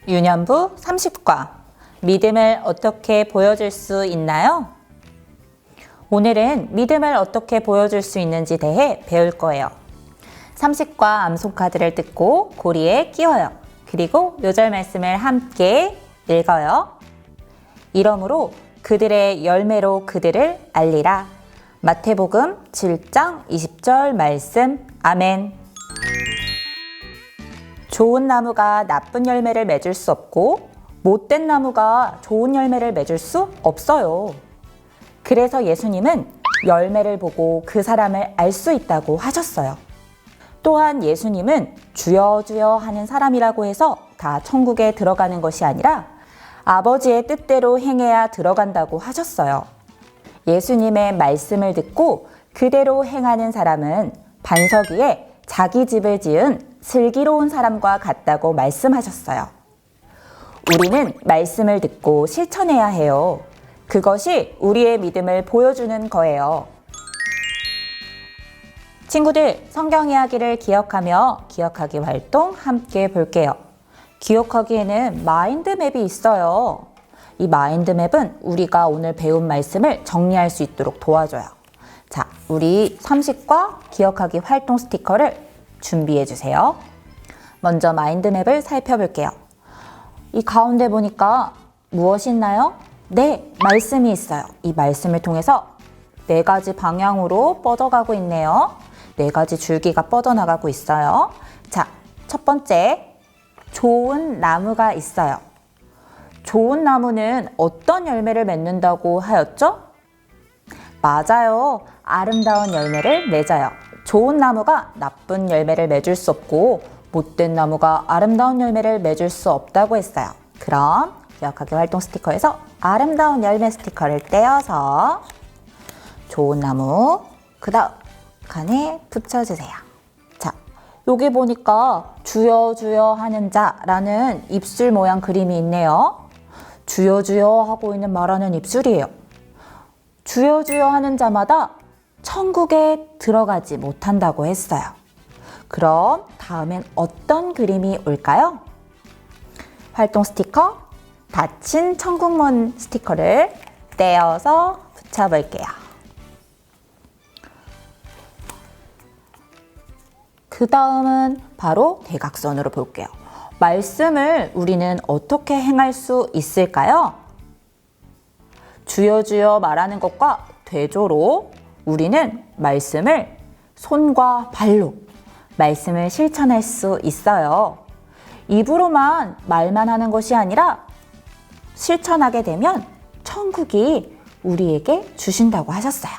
유년부 30과 믿음을 어떻게 보여줄 수 있나요? 오늘은 믿음을 어떻게 보여줄 수 있는지 대해 배울 거예요. 30과 암송카드를 뜯고 고리에 끼워요. 그리고 요절 말씀을 함께 읽어요. 이러므로 그들의 열매로 그들을 알리라. 마태복음 7장 20절 말씀. 아멘. 좋은 나무가 나쁜 열매를 맺을 수 없고 못된 나무가 좋은 열매를 맺을 수 없어요. 그래서 예수님은 열매를 보고 그 사람을 알 수 있다고 하셨어요. 또한 예수님은 주여 주여 하는 사람이라고 해서 다 천국에 들어가는 것이 아니라 아버지의 뜻대로 행해야 들어간다고 하셨어요. 예수님의 말씀을 듣고 그대로 행하는 사람은 반석 위에 자기 집을 지은 슬기로운 사람과 같다고 말씀하셨어요. 우리는 말씀을 듣고 실천해야 해요. 그것이 우리의 믿음을 보여주는 거예요. 친구들, 성경 이야기를 기억하며 기억하기 활동 함께 볼게요. 기억하기에는 마인드맵이 있어요. 이 마인드맵은 우리가 오늘 배운 말씀을 정리할 수 있도록 도와줘요. 자, 우리 30과 기억하기 활동 스티커를 준비해 주세요. 먼저 마인드맵을 살펴볼게요. 이 가운데 보니까 무엇이 있나요? 네, 말씀이 있어요. 이 말씀을 통해서 4가지 방향으로 뻗어가고 있네요. 4가지 줄기가 뻗어나가고 있어요. 자, 첫 번째, 좋은 나무가 있어요. 좋은 나무는 어떤 열매를 맺는다고 하였죠? 맞아요. 아름다운 열매를 맺어요. 좋은 나무가 나쁜 열매를 맺을 수 없고 못된 나무가 아름다운 열매를 맺을 수 없다고 했어요. 그럼 기억하기 활동 스티커에서 아름다운 열매 스티커를 떼어서 좋은 나무 그 다음 칸에 붙여주세요. 자, 여기 보니까 주여 주여 하는 자라는 입술 모양 그림이 있네요. 주여 주여 하고 있는 말하는 입술이에요. 주여 주여 하는 자마다 천국에 들어가지 못한다고 했어요. 그럼 다음엔 어떤 그림이 올까요? 활동 스티커, 닫힌 천국문 스티커를 떼어서 붙여볼게요. 그 다음은 바로 대각선으로 볼게요. 말씀을 우리는 어떻게 행할 수 있을까요? 주여 주여 말하는 것과 대조로 우리는 말씀을 손과 발로 말씀을 실천할 수 있어요. 입으로만 말만 하는 것이 아니라 실천하게 되면 천국이 우리에게 주신다고 하셨어요.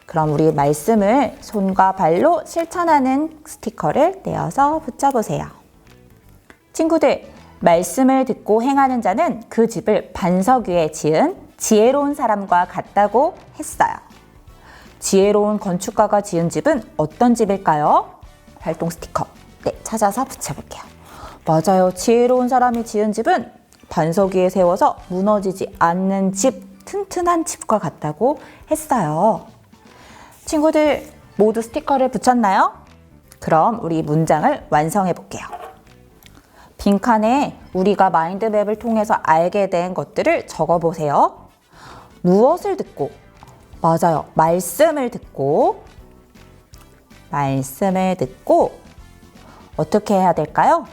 그럼 우리 말씀을 손과 발로 실천하는 스티커를 떼어서 붙여보세요. 친구들, 말씀을 듣고 행하는 자는 그 집을 반석 위에 지은 지혜로운 사람과 같다고 했어요. 지혜로운 건축가가 지은 집은 어떤 집일까요? 활동 스티커 찾아서 붙여볼게요. 맞아요. 지혜로운 사람이 지은 집은 반석 위에 세워서 무너지지 않는 집, 튼튼한 집과 같다고 했어요. 친구들 모두 스티커를 붙였나요? 그럼 우리 문장을 완성해 볼게요. 빈칸에 우리가 마인드맵을 통해서 알게 된 것들을 적어보세요. 무엇을 듣고? 맞아요. 말씀을 듣고 어떻게 해야 될까요?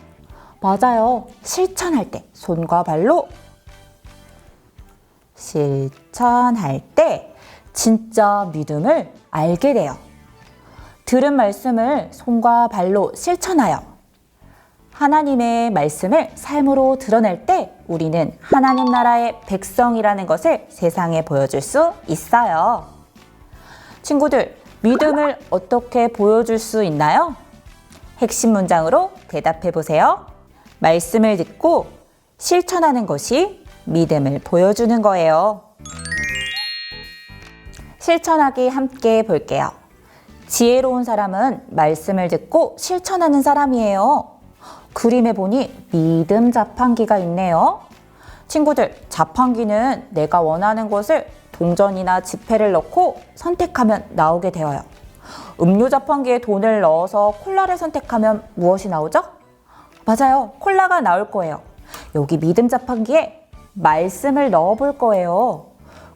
맞아요. 실천할 때 손과 발로 실천할 때 진짜 믿음을 알게 돼요. 들은 말씀을 손과 발로 실천하여 하나님의 말씀을 삶으로 드러낼 때 우리는 하나님 나라의 백성이라는 것을 세상에 보여줄 수 있어요. 친구들, 믿음을 어떻게 보여줄 수 있나요? 핵심 문장으로 대답해 보세요. 말씀을 듣고 실천하는 것이 믿음을 보여주는 거예요. 실천하기 함께 볼게요. 지혜로운 사람은 말씀을 듣고 실천하는 사람이에요. 그림에 보니 믿음 자판기가 있네요. 친구들, 자판기는 내가 원하는 것을 동전이나 지폐를 넣고 선택하면 나오게 되어요. 음료 자판기에 돈을 넣어서 콜라를 선택하면 무엇이 나오죠? 맞아요. 콜라가 나올 거예요. 여기 믿음 자판기에 말씀을 넣어 볼 거예요.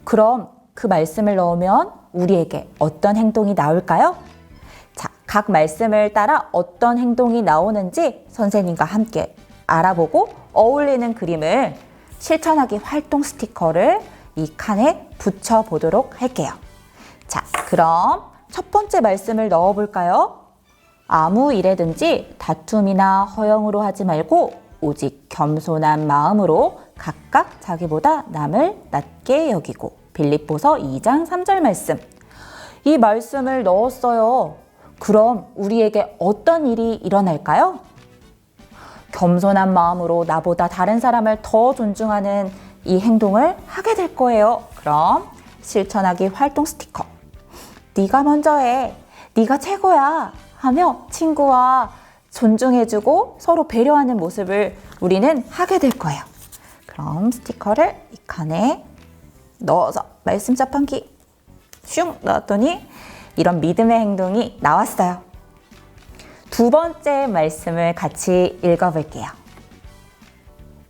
그럼 그 말씀을 넣으면 우리에게 어떤 행동이 나올까요? 자, 각 말씀을 따라 어떤 행동이 나오는지 선생님과 함께 알아보고 어울리는 그림을 실천하기 활동 스티커를 이 칸에 붙여 보도록 할게요. 자, 그럼 첫 번째 말씀을 넣어 볼까요? 아무 일에든지 다툼이나 허영으로 하지 말고 오직 겸손한 마음으로 각각 자기보다 남을 낮게 여기고. 빌립보서 2장 3절 말씀. 이 말씀을 넣었어요. 그럼 우리에게 어떤 일이 일어날까요? 겸손한 마음으로 나보다 다른 사람을 더 존중하는 이 행동을 하게 될 거예요. 그럼 실천하기 활동 스티커. 네가 먼저 해. 네가 최고야. 하며 친구와 존중해주고 서로 배려하는 모습을 우리는 하게 될 거예요. 그럼 스티커를 이 칸에 넣어서 말씀 자판기 슝 넣었더니 이런 믿음의 행동이 나왔어요. 두 번째 말씀을 같이 읽어볼게요.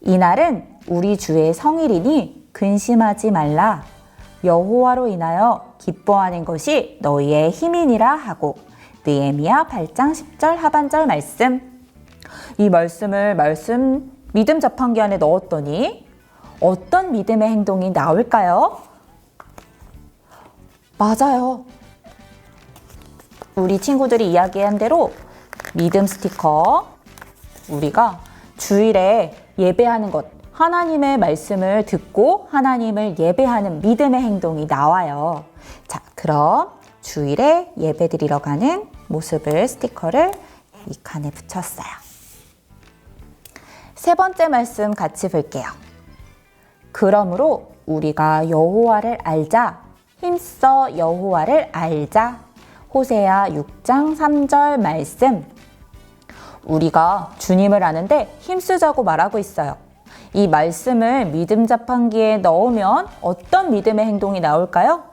이날은 우리 주의 성일이니 근심하지 말라. 여호와로 인하여 기뻐하는 것이 너희의 힘이니라 하고. 느헤미야 8장 10절 하반절 말씀. 이 말씀을 믿음 자판기 안에 넣었더니 어떤 믿음의 행동이 나올까요? 맞아요. 우리 친구들이 이야기한 대로 믿음 스티커, 우리가 주일에 예배하는 것, 하나님의 말씀을 듣고 하나님을 예배하는 믿음의 행동이 나와요. 자, 그럼 주일에 예배 드리러 가는 모습을 스티커를 이 칸에 붙였어요. 세 번째 말씀 같이 볼게요. 그러므로 우리가 여호와를 알자. 힘써 여호와를 알자. 호세아 6장 3절 말씀. 우리가 주님을 아는데 힘쓰자고 말하고 있어요. 이 말씀을 믿음 자판기에 넣으면 어떤 믿음의 행동이 나올까요?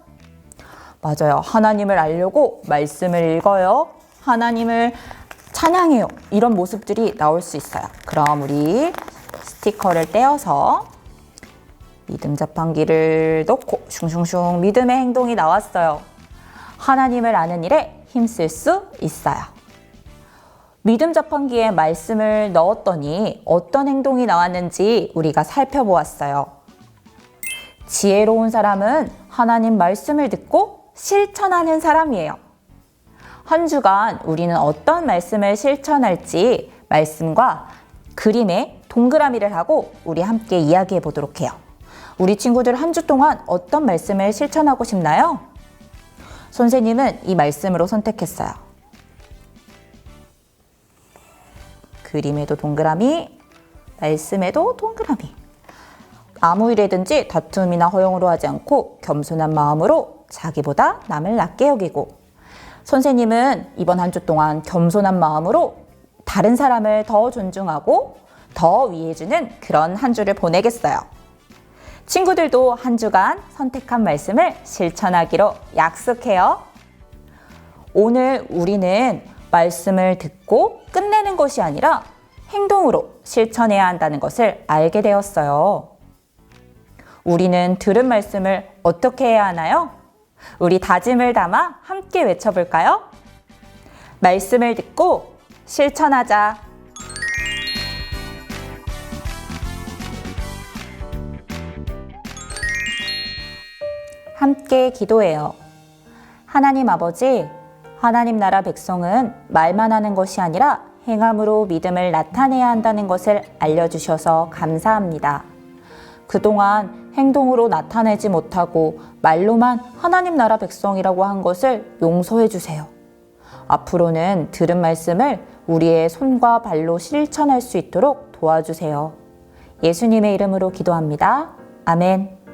맞아요. 하나님을 알려고 말씀을 읽어요. 하나님을 찬양해요. 이런 모습들이 나올 수 있어요. 그럼 우리 스티커를 떼어서 믿음 자판기를 넣고 슝슝슝 믿음의 행동이 나왔어요. 하나님을 아는 일에 힘쓸 수 있어요. 믿음 자판기에 말씀을 넣었더니 어떤 행동이 나왔는지 우리가 살펴보았어요. 지혜로운 사람은 하나님 말씀을 듣고 실천하는 사람이에요. 한 주간 우리는 어떤 말씀을 실천할지 말씀과 그림에 동그라미를 하고 우리 함께 이야기해 보도록 해요. 우리 친구들 한 주 동안 어떤 말씀을 실천하고 싶나요? 선생님은 이 말씀으로 선택했어요. 그림에도 동그라미, 말씀에도 동그라미. 아무 일에든지 다툼이나 허용으로 하지 않고 겸손한 마음으로 자기보다 남을 낮게 여기고. 선생님은 이번 한 주 동안 겸손한 마음으로 다른 사람을 더 존중하고 더 위해주는 그런 한 주를 보내겠어요. 친구들도 한 주간 선택한 말씀을 실천하기로 약속해요. 오늘 우리는 말씀을 듣고 끝내는 것이 아니라 행동으로 실천해야 한다는 것을 알게 되었어요. 우리는 들은 말씀을 어떻게 해야 하나요? 우리 다짐을 담아 함께 외쳐볼까요? 말씀을 듣고 실천하자. 함께 기도해요. 하나님 아버지, 하나님 나라 백성은 말만 하는 것이 아니라 행함으로 믿음을 나타내야 한다는 것을 알려주셔서 감사합니다. 그동안 행동으로 나타내지 못하고 말로만 하나님 나라 백성이라고 한 것을 용서해 주세요. 앞으로는 들은 말씀을 우리의 손과 발로 실천할 수 있도록 도와주세요. 예수님의 이름으로 기도합니다. 아멘.